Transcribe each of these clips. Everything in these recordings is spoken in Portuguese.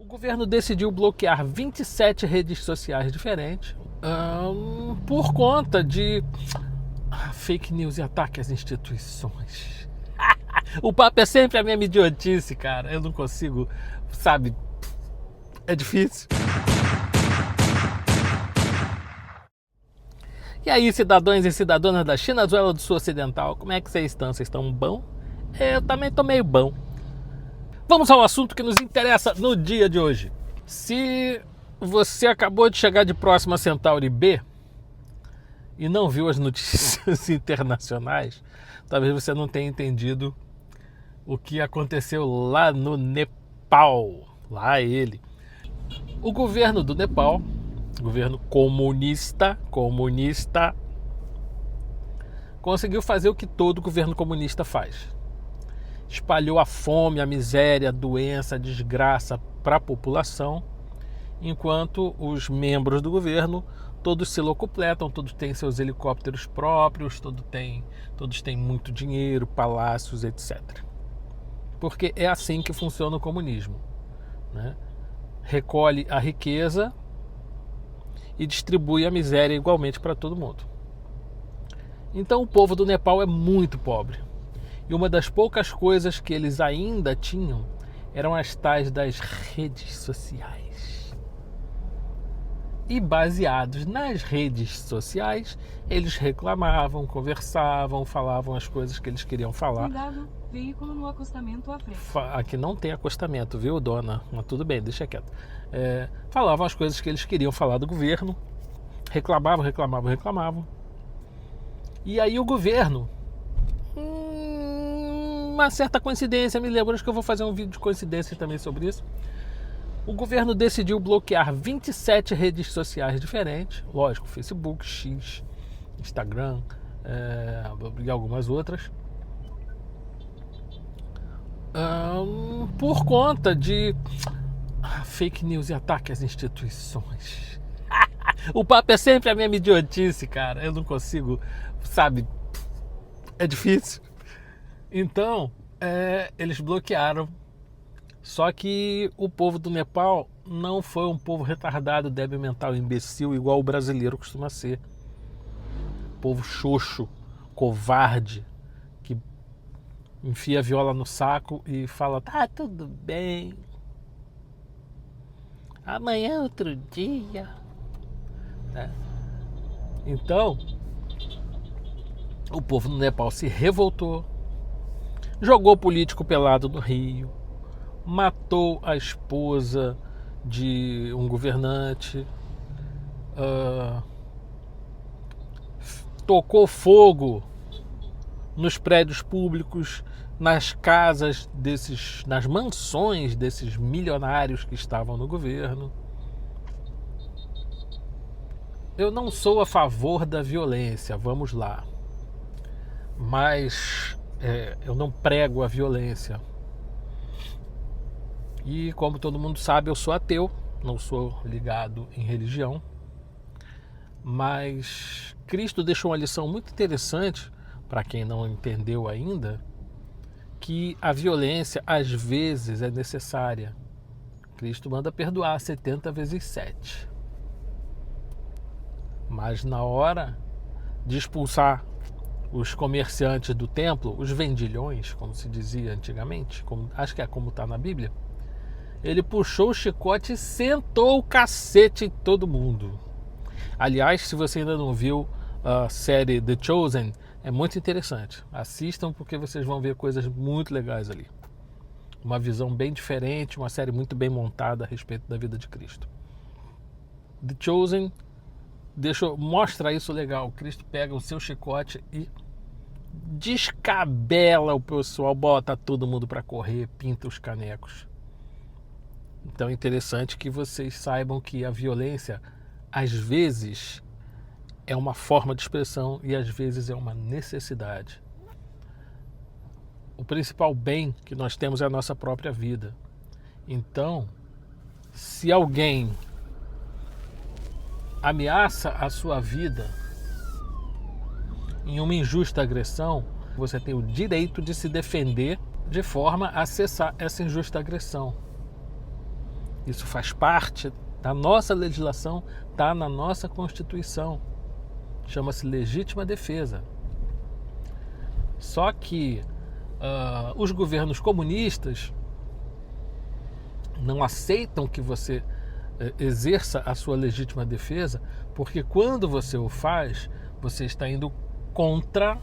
governo decidiu bloquear 27 redes sociais diferentes por conta de fake news e ataque às instituições. O papo é sempre a mesma idiotice, cara. Eu não consigo, sabe? É difícil. E aí, cidadãos e cidadãs da Chinazuela do Sul Ocidental, como é que vocês estão? Vocês estão bom? Eu também tô meio bom. Vamos ao assunto que nos interessa no dia de hoje. Se você acabou de chegar de Próxima Centauri B e não viu as notícias internacionais, talvez você não tenha entendido o que aconteceu lá no Nepal. Lá ele. O governo do Nepal, governo comunista, conseguiu fazer o que todo governo comunista faz. Espalhou a fome, a miséria, a doença, a desgraça para a população, enquanto os membros do governo todos se locupletam, todos têm seus helicópteros próprios, todos têm muito dinheiro, palácios, etc. Porque é assim que funciona o comunismo, né? Recolhe a riqueza e distribui a miséria igualmente para todo mundo. Então o povo do Nepal é muito pobre. E uma das poucas coisas que eles ainda tinham eram as tais das redes sociais. E baseados nas redes sociais, eles reclamavam, conversavam, falavam as coisas que eles queriam falar. Cuidado, veículo no acostamento à frente. Aqui não tem acostamento, viu, dona? Mas tudo bem, deixa quieto. Falavam as coisas que eles queriam falar do governo. Reclamavam. E aí o governo... uma certa coincidência, me lembro, acho que eu vou fazer um vídeo de coincidência também sobre isso. O governo decidiu bloquear 27 redes sociais diferentes, lógico, Facebook, X, Instagram e algumas outras, por conta de fake news e ataque às instituições. O papo é sempre a mesma idiotice, cara. Eu não consigo, sabe? É difícil. Então, eles bloquearam. Só que o povo do Nepal não foi um povo retardado, débil mental, imbecil, igual o brasileiro costuma ser. Povo xoxo, covarde, que enfia a viola no saco e fala, tá tudo bem. Amanhã é outro dia. Então, o povo do Nepal se revoltou. Jogou político pelado no Rio, matou a esposa de um governante, tocou fogo nos prédios públicos, nas casas nas mansões desses milionários que estavam no governo. Eu não sou a favor da violência, vamos lá, mas eu não prego a violência. E como todo mundo sabe, eu sou ateu, não sou ligado em religião. Mas Cristo deixou uma lição muito interessante, para quem não entendeu ainda, que a violência às vezes é necessária. Cristo manda perdoar 70 vezes 7. Mas na hora de expulsar os comerciantes do templo, os vendilhões, como se dizia antigamente, acho que é como está na Bíblia, ele puxou o chicote e sentou o cacete em todo mundo. Aliás, se você ainda não viu a série The Chosen, é muito interessante. Assistam porque vocês vão ver coisas muito legais ali. Uma visão bem diferente, uma série muito bem montada a respeito da vida de Cristo. The Chosen mostra isso legal. Cristo pega o seu chicote e descabela o pessoal, bota todo mundo para correr, pinta os canecos. Então é interessante que vocês saibam que a violência às vezes é uma forma de expressão e às vezes é uma necessidade. O principal bem que nós temos é a nossa própria vida. Então, se alguém ameaça a sua vida em uma injusta agressão, você tem o direito de se defender de forma a cessar essa injusta agressão. Isso faz parte da nossa legislação, está na nossa Constituição. Chama-se legítima defesa. Só que os governos comunistas não aceitam que você exerça a sua legítima defesa, porque quando você o faz, você está indo contra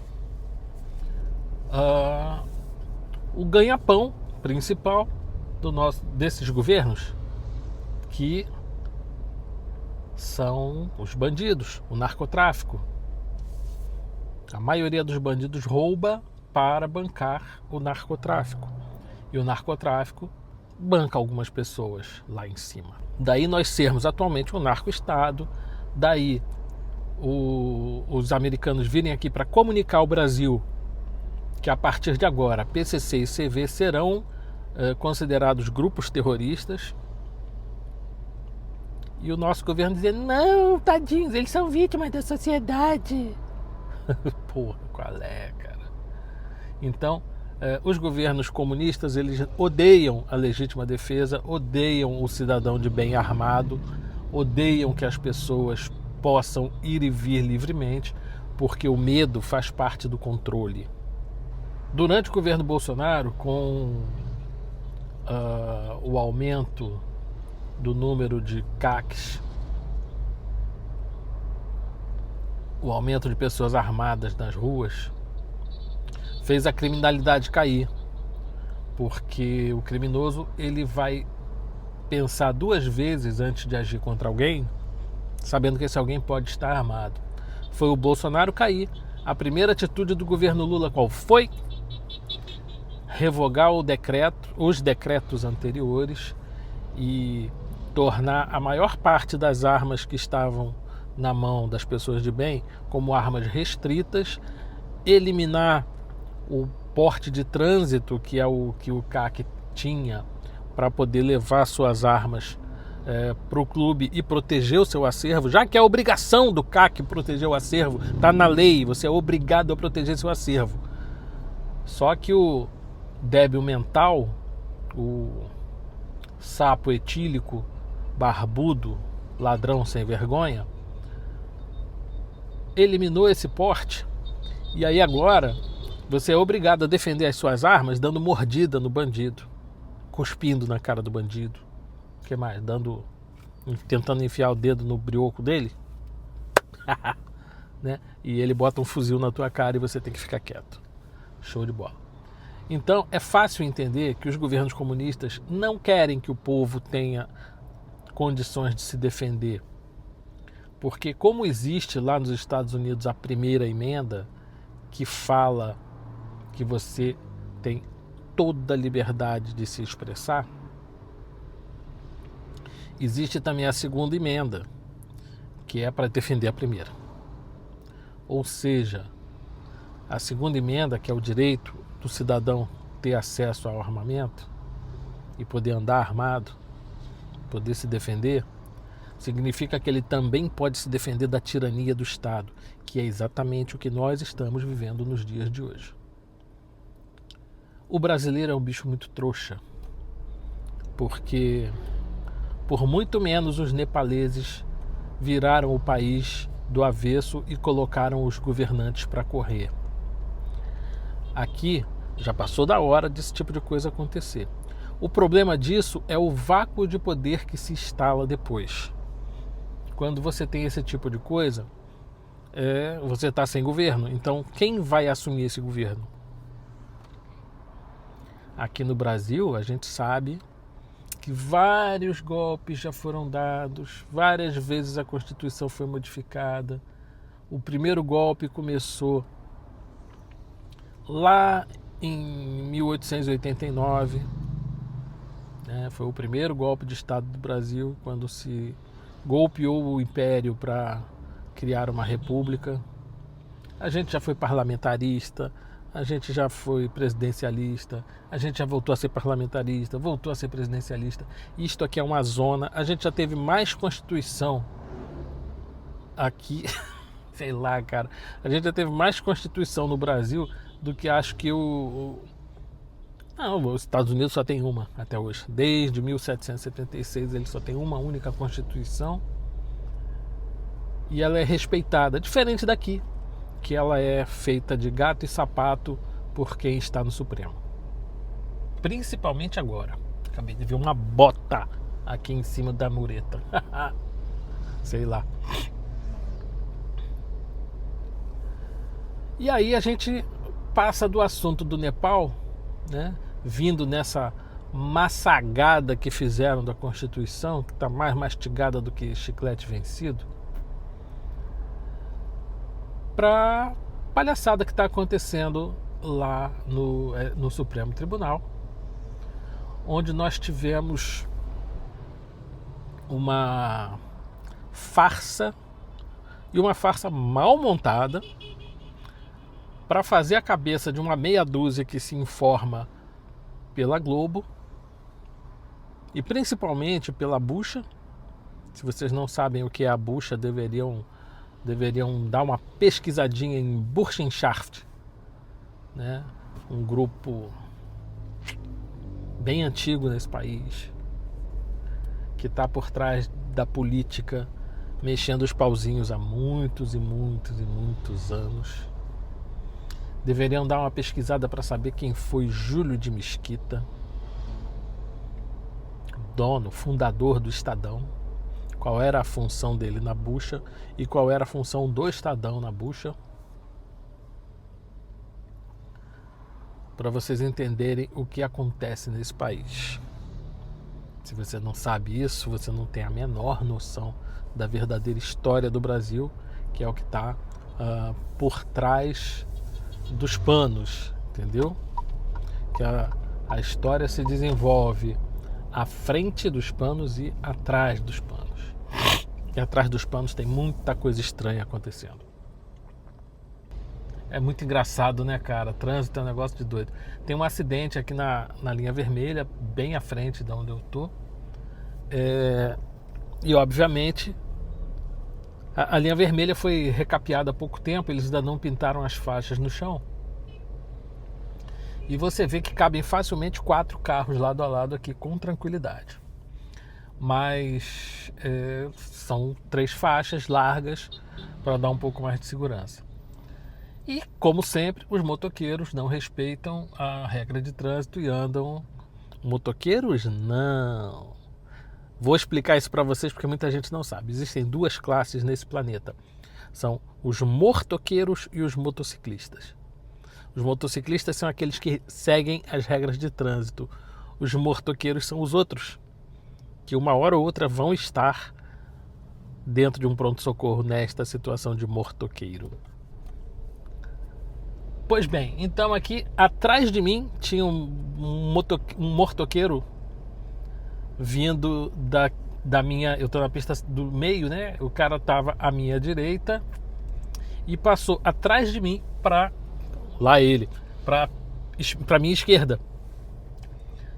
o ganha-pão principal desses governos, que são os bandidos, o narcotráfico. A maioria dos bandidos rouba para bancar o narcotráfico. E o narcotráfico banca algumas pessoas lá em cima. Daí nós sermos atualmente um narco-estado, daí os americanos virem aqui para comunicar ao Brasil que a partir de agora PCC e CV serão considerados grupos terroristas. E o nosso governo dizer, não, tadinhos, eles são vítimas da sociedade. Porra, qual é, cara? Então, os governos comunistas, eles odeiam a legítima defesa, odeiam o cidadão de bem armado, odeiam que as pessoas possam ir e vir livremente, porque o medo faz parte do controle. Durante o governo Bolsonaro, com o aumento do número de CACs, o aumento de pessoas armadas nas ruas, fez a criminalidade cair, porque o criminoso ele vai pensar 2 vezes antes de agir contra alguém, sabendo que esse alguém pode estar armado. Foi o Bolsonaro cair. A primeira atitude do governo Lula qual foi? Revogar os decretos anteriores e tornar a maior parte das armas que estavam na mão das pessoas de bem como armas restritas, eliminar o porte de trânsito, que é o que o CAC tinha para poder levar suas armas para o clube e proteger o seu acervo, já que é a obrigação do CAC proteger o acervo, está na lei, você é obrigado a proteger seu acervo. Só que o débil mental, o sapo etílico, barbudo, ladrão sem vergonha, eliminou esse porte, e aí agora você é obrigado a defender as suas armas dando mordida no bandido, cuspindo na cara do bandido, o que mais? Tentando enfiar o dedo no brioco dele, né? E ele bota um fuzil na tua cara e você tem que ficar quieto. Show de bola. Então é fácil entender que os governos comunistas não querem que o povo tenha condições de se defender, porque como existe lá nos Estados Unidos a primeira emenda, que fala que você tem toda a liberdade de se expressar, existe também a segunda emenda, que é para defender a primeira. Ou seja, a segunda emenda, que é o direito do cidadão ter acesso ao armamento e poder andar armado, poder se defender, significa que ele também pode se defender da tirania do Estado, que é exatamente o que nós estamos vivendo nos dias de hoje. O brasileiro é um bicho muito trouxa, porque por muito menos os nepaleses viraram o país do avesso e colocaram os governantes para correr. Aqui já passou da hora desse tipo de coisa acontecer. O problema disso é o vácuo de poder que se instala depois. Quando você tem esse tipo de coisa, você está sem governo. Então, quem vai assumir esse governo? Aqui no Brasil, a gente sabe que vários golpes já foram dados, várias vezes a Constituição foi modificada. O primeiro golpe começou lá em 1889, né? Foi o primeiro golpe de Estado do Brasil, quando se golpeou o Império para criar uma república. A gente já foi parlamentarista, a gente já foi presidencialista, a gente já voltou a ser parlamentarista, voltou a ser presidencialista. Isto aqui é uma zona. A gente já teve mais Constituição aqui, sei lá, cara. A gente já teve mais Constituição no Brasil do que acho que Não, os Estados Unidos só tem uma até hoje. Desde 1776 ele só tem uma única Constituição. E ela é respeitada, diferente daqui, que ela é feita de gato e sapato por quem está no Supremo. Principalmente agora. Acabei de ver uma bota aqui em cima da mureta. Sei lá. E aí a gente passa do assunto do Nepal, né? Vindo nessa massagada que fizeram da Constituição, que está mais mastigada do que chiclete vencido, para palhaçada que está acontecendo lá no Supremo Tribunal, onde nós tivemos uma farsa, e uma farsa mal montada, para fazer a cabeça de uma meia dúzia que se informa pela Globo e principalmente pela Bucha. Se vocês não sabem o que é a Bucha, deveriam dar uma pesquisadinha em Burschenschaft, né? Um grupo bem antigo nesse país, que está por trás da política, mexendo os pauzinhos há muitos e muitos e muitos anos. Deveriam dar uma pesquisada para saber quem foi Júlio de Mesquita, dono, fundador do Estadão, qual era a função dele na Bucha e qual era a função do Estadão na Bucha, para vocês entenderem o que acontece nesse país. Se você não sabe isso, você não tem a menor noção da verdadeira história do Brasil, que é o que está por trás dos panos, entendeu? Que a história se desenvolve à frente dos panos e atrás dos panos. E atrás dos panos tem muita coisa estranha acontecendo. É muito engraçado, né, cara? Trânsito é um negócio de doido. Tem um acidente aqui na linha vermelha, bem à frente de onde eu tô. E obviamente a linha vermelha foi recapeada há pouco tempo, eles ainda não pintaram as faixas no chão. E você vê que cabem facilmente 4 carros lado a lado aqui com tranquilidade. Mas são 3 faixas largas para dar um pouco mais de segurança. E, como sempre, os motoqueiros não respeitam a regra de trânsito e andam... Motoqueiros? Não. Vou explicar isso para vocês porque muita gente não sabe. Existem 2 classes nesse planeta. São os mortoqueiros e os motociclistas. Os motociclistas são aqueles que seguem as regras de trânsito. Os mortoqueiros são os outros, que uma hora ou outra vão estar dentro de um pronto-socorro nesta situação de mortoqueiro. Pois bem, então aqui atrás de mim tinha um mortoqueiro vindo da minha... Eu estou na pista do meio, né? O cara estava à minha direita e passou atrás de mim para minha esquerda.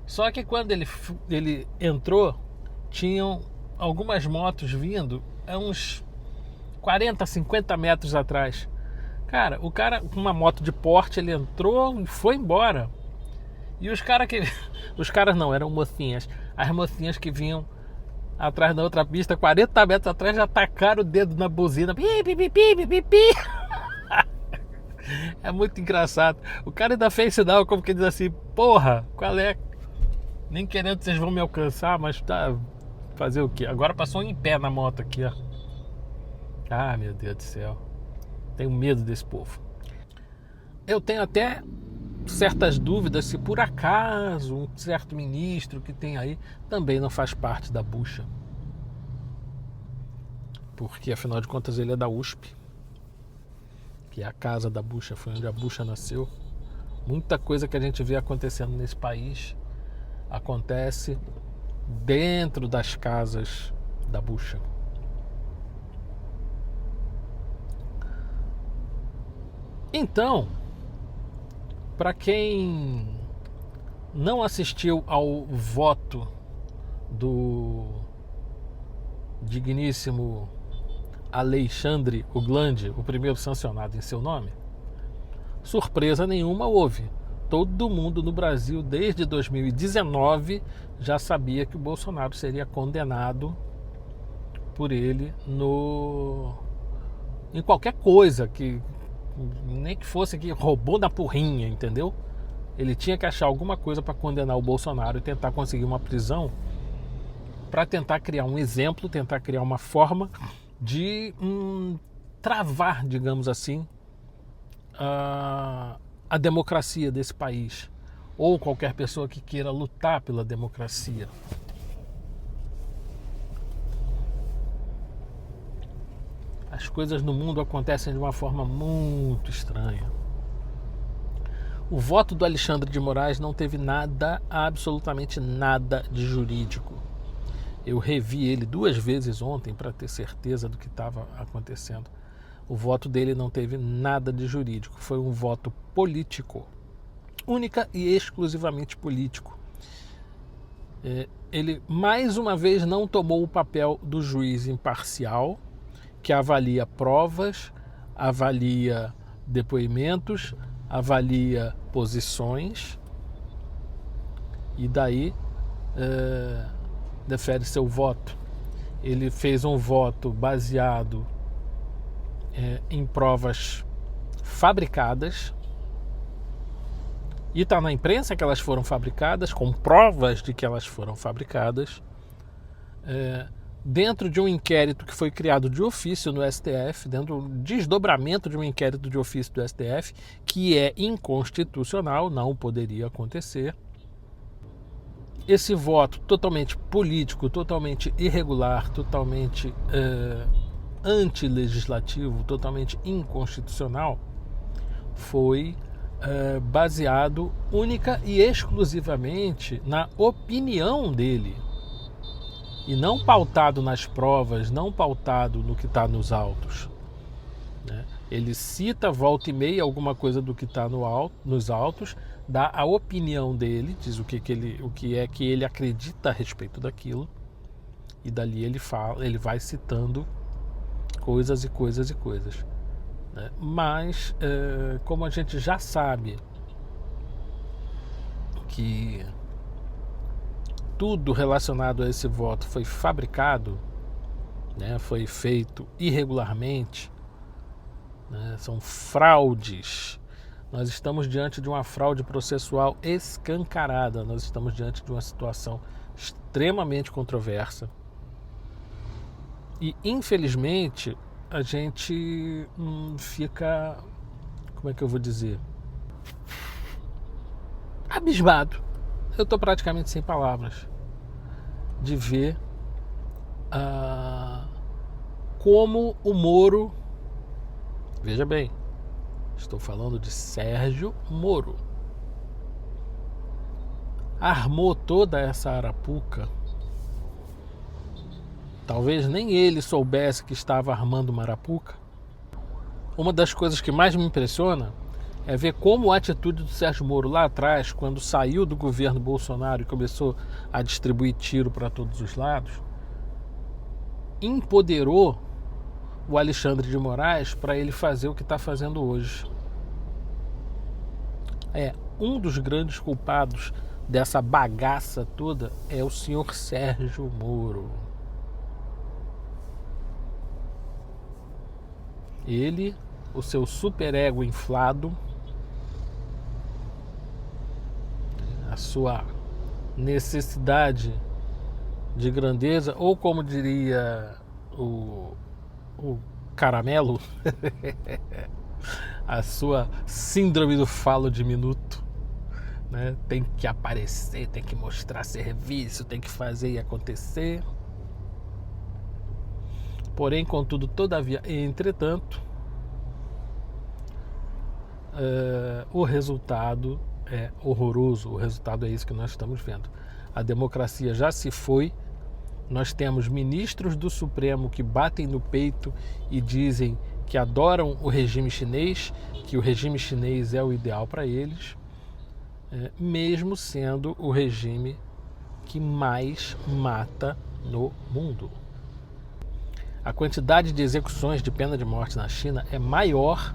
Só que quando ele entrou, tinham algumas motos vindo a uns 40, 50 metros atrás. Cara, o cara com uma moto de porte, ele entrou e foi embora. E os caras não, eram mocinhas. As mocinhas que vinham atrás da outra pista, 40 metros atrás, já tacaram o dedo na buzina. Pi, pi, pi, pi, pi, pi. É muito engraçado. O cara ainda fez sinal como que diz assim: porra, qual é? Nem querendo vocês vão me alcançar, mas tá. Fazer o quê? Agora passou em pé na moto aqui, ó. Ah, meu Deus do céu. Tenho medo desse povo. Eu tenho até certas dúvidas se por acaso um certo ministro que tem aí também não faz parte da Bucha. Porque afinal de contas ele é da USP, que é a casa da Bucha, foi onde a Bucha nasceu. Muita coisa que a gente vê acontecendo nesse país acontece dentro das casas da Bucha. Então, para quem não assistiu ao voto do digníssimo Alexandre Uglandi, o primeiro sancionado em seu nome, surpresa nenhuma houve, todo mundo no Brasil, desde 2019, já sabia que o Bolsonaro seria condenado por ele em qualquer coisa, que nem que fosse que roubou na porrinha, entendeu? Ele tinha que achar alguma coisa para condenar o Bolsonaro e tentar conseguir uma prisão, para tentar criar um exemplo, tentar criar uma forma de travar, digamos assim, a democracia desse país, ou qualquer pessoa que queira lutar pela democracia. As coisas no mundo acontecem de uma forma muito estranha. O voto do Alexandre de Moraes não teve nada, absolutamente nada de jurídico. Eu revi ele 2 vezes ontem para ter certeza do que estava acontecendo. O voto dele não teve nada de jurídico, foi um voto político, única e exclusivamente político. Ele, mais uma vez, não tomou o papel do juiz imparcial, que avalia provas, avalia depoimentos, avalia posições e daí defere seu voto. Ele fez um voto baseado em provas fabricadas, e está na imprensa que elas foram fabricadas, com provas de que elas foram fabricadas, dentro de um inquérito que foi criado de ofício no STF, dentro do desdobramento de um inquérito de ofício do STF, que é inconstitucional, não poderia acontecer. Esse voto totalmente político, totalmente irregular, totalmente antilegislativo, totalmente inconstitucional, foi baseado única e exclusivamente na opinião dele, e não pautado nas provas, não pautado no que está nos autos, né? Ele cita volta e meia alguma coisa do que está nos autos, dá a opinião dele, diz o que é que ele acredita a respeito daquilo, e dali ele vai citando coisas e coisas e coisas, né? Mas como a gente já sabe que tudo relacionado a esse voto foi fabricado, né, foi feito irregularmente, né, são fraudes. Nós estamos diante de uma fraude processual escancarada, nós estamos diante de uma situação extremamente controversa. E, infelizmente, a gente fica, como é que eu vou dizer, abismado. Eu estou praticamente sem palavras de ver como o Moro, veja bem, estou falando de Sérgio Moro, armou toda essa arapuca. Talvez nem ele soubesse que estava armando uma arapuca. Uma das coisas que mais me impressiona é ver como a atitude do Sérgio Moro lá atrás, quando saiu do governo Bolsonaro e começou a distribuir tiro para todos os lados, empoderou o Alexandre de Moraes para ele fazer o que está fazendo hoje. Um dos grandes culpados dessa bagaça toda é o senhor Sérgio Moro. Ele, o seu superego inflado, a sua necessidade de grandeza, ou como diria o Caramelo, a sua síndrome do falo diminuto, né? Tem que aparecer, tem que mostrar serviço, tem que fazer e acontecer. Porém, contudo, todavia, entretanto, o resultado é horroroso. O resultado é isso que nós estamos vendo. A democracia já se foi. Nós temos ministros do Supremo que batem no peito e dizem que adoram o regime chinês, que o regime chinês é o ideal para eles, mesmo sendo o regime que mais mata no mundo. A quantidade de execuções de pena de morte na China é maior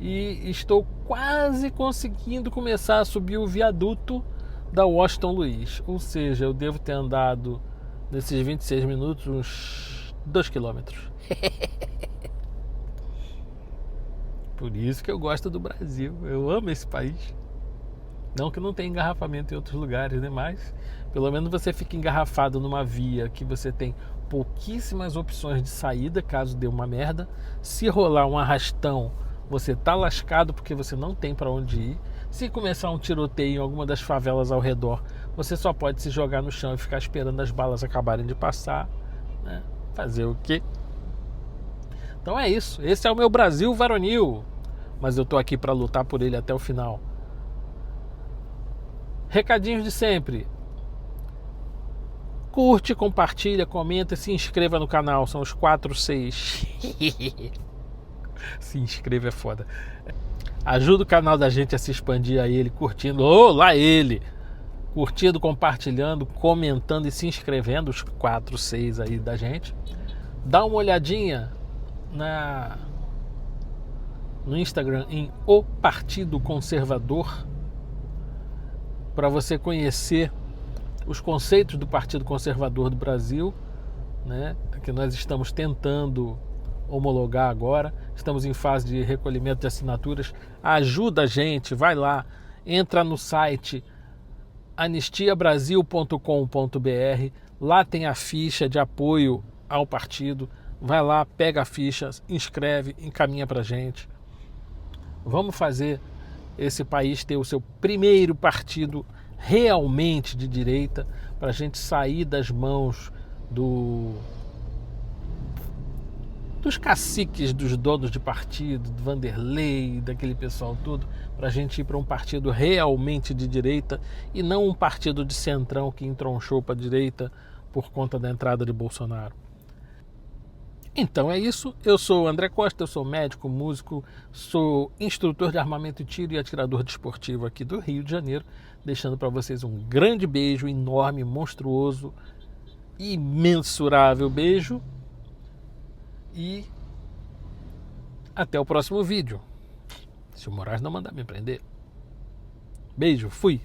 e estou quase conseguindo começar a subir o viaduto da Washington Luiz. Ou seja, eu devo ter andado nesses 26 minutos uns 2 quilômetros. Por isso que eu gosto do Brasil. Eu amo esse país. Não que não tenha engarrafamento em outros lugares, né? Mas pelo menos você fica engarrafado numa via que você tem pouquíssimas opções de saída caso dê uma merda. Se rolar um arrastão, você tá lascado porque você não tem para onde ir. Se começar um tiroteio em alguma das favelas ao redor, você só pode se jogar no chão e ficar esperando as balas acabarem de passar, né? Fazer o quê? Então é isso. Esse é o meu Brasil varonil. Mas eu tô aqui para lutar por ele até o final. Recadinhos de sempre. Curte, compartilha, comenta e se inscreva no canal. São os 4, 6. Se inscreva é foda. Ajuda o canal da gente a se expandir a ele, curtindo. Lá ele! Curtindo, compartilhando, comentando e se inscrevendo. Os 4, 6 aí da gente. Dá uma olhadinha no Instagram em O Partido Conservador, para você conhecer os conceitos do Partido Conservador do Brasil, né, que nós estamos tentando homologar agora. Estamos em fase de recolhimento de assinaturas. Ajuda a gente, vai lá, entra no site anistiabrasil.com.br, lá tem a ficha de apoio ao partido. Vai lá, pega a ficha, inscreve, encaminha pra gente. Vamos fazer esse país ter o seu primeiro partido realmente de direita, para a gente sair das mãos dos caciques, dos donos de partido, do Vanderlei, daquele pessoal todo, para a gente ir para um partido realmente de direita e não um partido de centrão que entronchou para a direita por conta da entrada de Bolsonaro. Então é isso, eu sou o André Costa, eu sou médico, músico, sou instrutor de armamento e tiro e atirador desportivo aqui do Rio de Janeiro, deixando para vocês um grande beijo, enorme, monstruoso, imensurável beijo e até o próximo vídeo, se o Moraes não mandar me prender. Beijo, fui!